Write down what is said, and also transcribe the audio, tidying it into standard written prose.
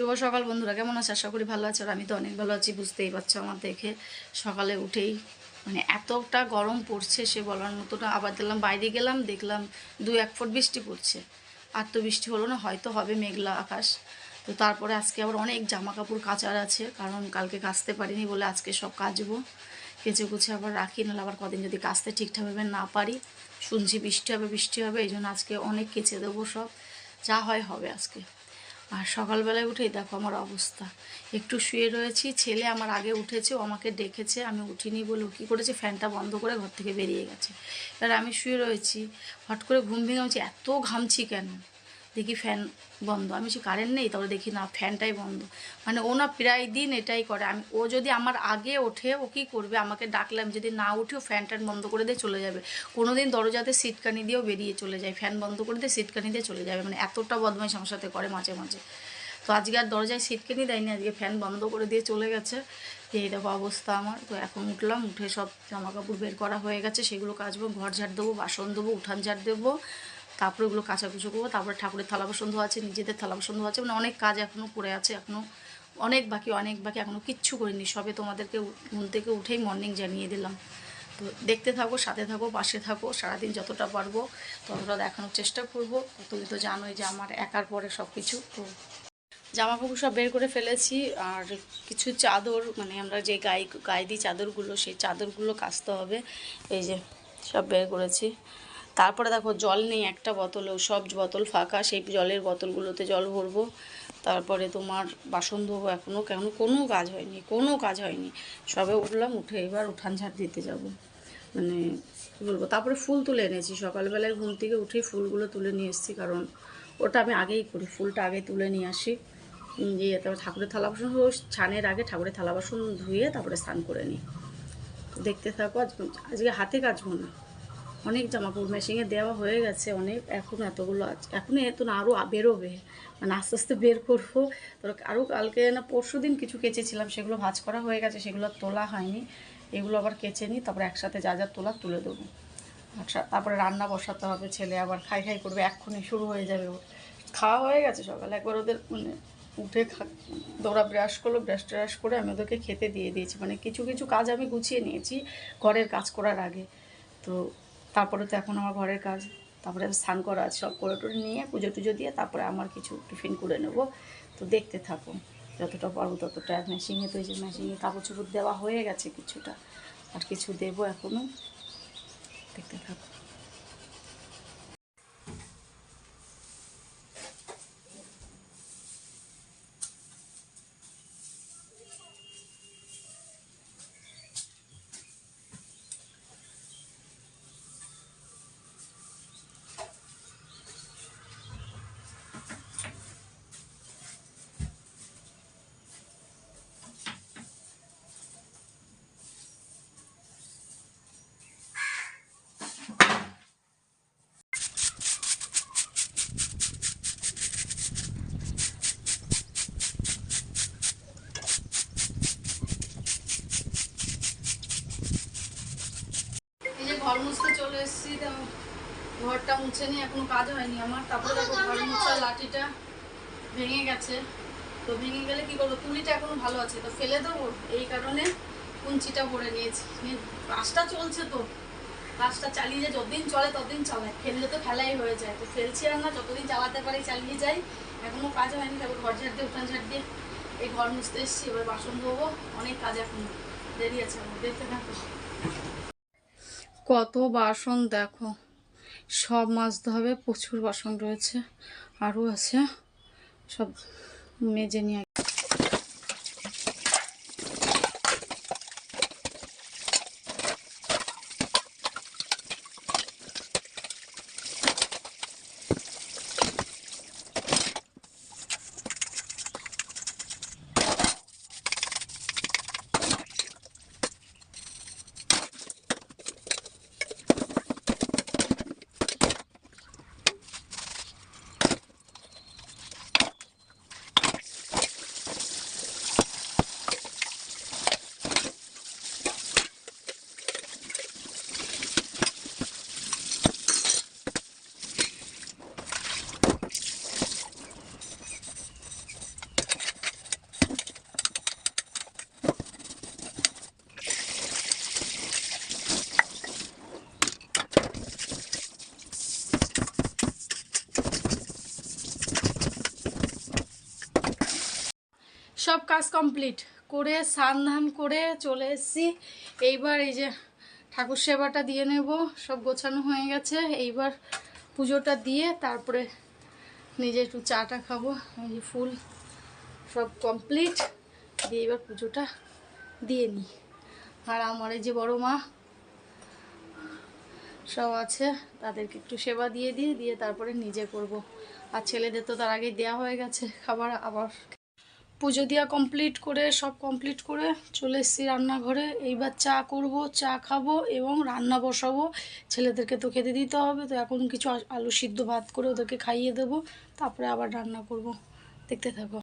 শুভ সকাল বন্ধুরা, কেমন আছে? আশা করি ভালো আছে। আর আমি তো অনেক ভালো আছি, বুঝতেই পারছো আমার দেখে। সকালে উঠেই মানে এতটা গরম পড়ছে সে বলার মতো না। আবার দেখলাম বাইরে গেলাম, দেখলাম 2-1 ফুট বৃষ্টি পড়ছে। আর তো বৃষ্টি হলো না, হয়তো হবে, মেঘলা আকাশ। তো তারপরে আজকে আবার অনেক জামা কাপড় কাচার আছে, কারণ কালকে কাচতে পারিনি বলে আজকে সব কাচবো। কেচে কুচে আবার রাখি, নাহলে আবার কদিন যদি কাচতে ঠিকঠাকভাবে না পারি, শুনছি বৃষ্টি হবে, এই জন্য আজকে অনেক কেচে দেবো সব। যা হয় হবে আজকে। আর সকালবেলায় উঠেই দেখো আমার অবস্থা। একটু শুয়ে রয়েছি, ছেলে আমার আগে উঠেছে, ও আমাকে ডেকেছে, আমি উঠিনি বলে কী করেছে, ফ্যানটা বন্ধ করে ঘর থেকে বেরিয়ে গেছে। এবার আমি শুয়ে রয়েছি, হট করে ঘুম ভেঙে বলছি এত ঘামছি কেন, দেখি ফ্যান বন্ধ। আমি বলছি কারেন্ট নেই, তারপরে দেখি না, ফ্যানটাই বন্ধ। মানে ও না প্রায় দিন এটাই করে। ও যদি আমার আগে ওঠে, ও কী করবে, আমাকে ডাকলাম যদি না উঠেও ফ্যান ট্যান বন্ধ করে দিয়ে চলে যাবে। কোনো দিন দরজাতে সিটকানি দিয়েও বেরিয়ে চলে যায়, ফ্যান বন্ধ করে দিয়ে সিটকানি দিয়ে চলে যাবে। মানে এতটা বদমাইশ আমার সাথে করে মাঝে মাঝে। তো আজকে আর দরজায় সিটকানি দেয়নি, আজকে ফ্যান বন্ধ করে দিয়ে চলে গেছে। এই দেখো অবস্থা আমার। তো এখন উঠলাম, উঠে সব জামা কাপড় বের করা হয়ে গেছে, সেগুলো কাচবো, ঘর ঝাড় দেবো, বাসন দেবো, উঠান ঝাড় দেবো, তারপরে ওগুলো কাচাকুচো করবো। তারপরে ঠাকুরের থালা বাসন ধোয়া আছে, নিজেদের থালা বাসন ধোয়া আছে, মানে অনেক কাজ এখনও পড়ে আছে, এখনও অনেক বাকি এখনও কিচ্ছু করিনি। সবে তোমাদেরকে ঘুম থেকে উঠেই মর্নিং জানিয়ে দিলাম। তো দেখতে থাকো, সাথে থাকো, পাশে থাকো, সারাদিন যতটা পারবো ততটা দেখানোর চেষ্টা করবো। তুমি তো জানোই যে আমার একার পরে সব কিছু। তো জামা কাপড় সব বের করে ফেলেছি, আর কিছু চাদর, মানে আমরা যে গায়ে দিই চাদরগুলো, সেই চাদরগুলো কাচতে হবে। এই যে সব বের করেছি। তারপরে দেখো জল নেই একটা বোতলেও, সব বোতল ফাঁকা, সেই জলের বোতলগুলোতে জল ভরবো। তারপরে তোমার বাসন ধোবো, এখনও কেন কোনো কাজ হয়নি। সবে উঠলাম, উঠে এবার উঠান ঝাড় দিতে যাব। মানে কী বলবো, তারপরে ফুল তুলে এনেছি সকালবেলায়, ঘুম থেকে উঠেই ফুলগুলো তুলে নিয়ে এসেছি, কারণ ওটা আমি আগেই করি, ফুলটা আগে তুলে নিয়ে আসি। দিয়ে তারপর ঠাকুরের থালা বাসন স্নানের আগে ঠাকুরের থালা বাসন ধুয়ে তারপরে স্নান করে নিই। তো দেখতে থাকো, আজকে হাতে কাচবো না, অনেক জামা কাপড় মেশিনে দেওয়া হয়ে গেছে অনেক, এখন এতগুলো আছে, এখন এত না আরও বেরোবে, মানে আস্তে আস্তে বের করবো। তো আরও কালকে না পরশু দিন কিছু কেচেছিলাম, সেগুলো ভাঁজ করা হয়ে গেছে, সেগুলো তোলা হয়নি। এগুলো আবার কেচে নিই, তারপরে একসাথে যা যা তোলা তুলে দেবো। আচ্ছা, তারপরে রান্না বসাতে হবে, ছেলে আবার খাই খাই করবে, এক্ষুনি শুরু হয়ে যাবে। খাওয়া হয়ে গেছে সকালে একবার ওদের, মানে উঠে ওরা ব্রাশ করলো, ব্রাশ করে আমি ওদেরকে খেতে দিয়ে দিয়েছি। মানে কিছু কিছু কাজ আমি গুছিয়ে নিয়েছি ঘরের কাজ করার আগে। তো তারপরে তো এখন আমার ঘরের কাজ, তারপরে স্নান করা আছে, সব করে টোরে নিয়ে পুজো টুজো দিয়ে তারপরে আমার কিছু টিফিন করে নেব। তো দেখতে থাকো, যতটা পারবো ততটা। মেশিনে তো এই যে মেশিনে কাপড় চোপড় দেওয়া হয়ে গেছে কিছুটা, আর কিছু দেবো এখনও, দেখতে থাকো। ঘর মুছতে চলে এসেছি, ঘরটা মুছে নিয়ে এখনো কাজ হয়নি আমার। তারপরে দেখো ঘর মুছার লাঠিটা ভেঙে গেছে। তো ভেঙে গেলে কি করবো, তুলিটা এখনো ভালো আছে, তো ফেলে দেবো, এই কারণে কুঞ্চিটা ভরে নিয়েছি। কাজটা চলছে, তো কাজটা চালিয়ে যায়, যতদিন চলে ততদিন চালায়, ফেললে তো ফেলাই হয়ে যায়। তো ফেলছি আর না, যতদিন চালাতে পারি চালিয়ে যাই। এখনো কাজ হয়নি, তারপর ঘর ঝাড় দিয়ে উঠান ঝাড় দিয়ে এই ঘর মুছতে এসেছি, এবার বাসন ধোবো, অনেক কাজ এখনো দেরি আছে আমার, দেখতে থাকো। কত বাসন দেখো, সব মাজতে হবে, প্রচুর বাসন রয়েছে, আরও আছে, সব মেজে নিয়ে। সব কাজ কমপ্লিট করে স্নান ধান করে চলে এসেছি। এইবার এই যে ঠাকুর সেবাটা দিয়ে নেব, সব গোছানো হয়ে গেছে। এইবার পুজোটা দিয়ে তারপরে নিজে একটু চাটা খাবো। এই যে ফুল সব কমপ্লিট দিয়ে এবার পুজোটা দিয়ে নিই। আর আমার এই যে বড় মা সব আছে, তাদেরকে একটু সেবা দিয়ে দিয়ে তারপরে নিজে করব। আর ছেলেদের তো তার আগেই দেওয়া হয়ে গেছে খাবার। আবার পুজো দেওয়া কমপ্লিট করে সব কমপ্লিট করে চলে এসেছি রান্নাঘরে। এইবার চা করব, চা খাবো এবং রান্না বসাবো। ছেলেদেরকে তো খেতে দিতে হবে, তো এখন কিছু আলু সিদ্ধ ভাত করে ওদেরকে খাইয়ে দেবো, তারপরে আবার রান্না করব। দেখতে থাকো।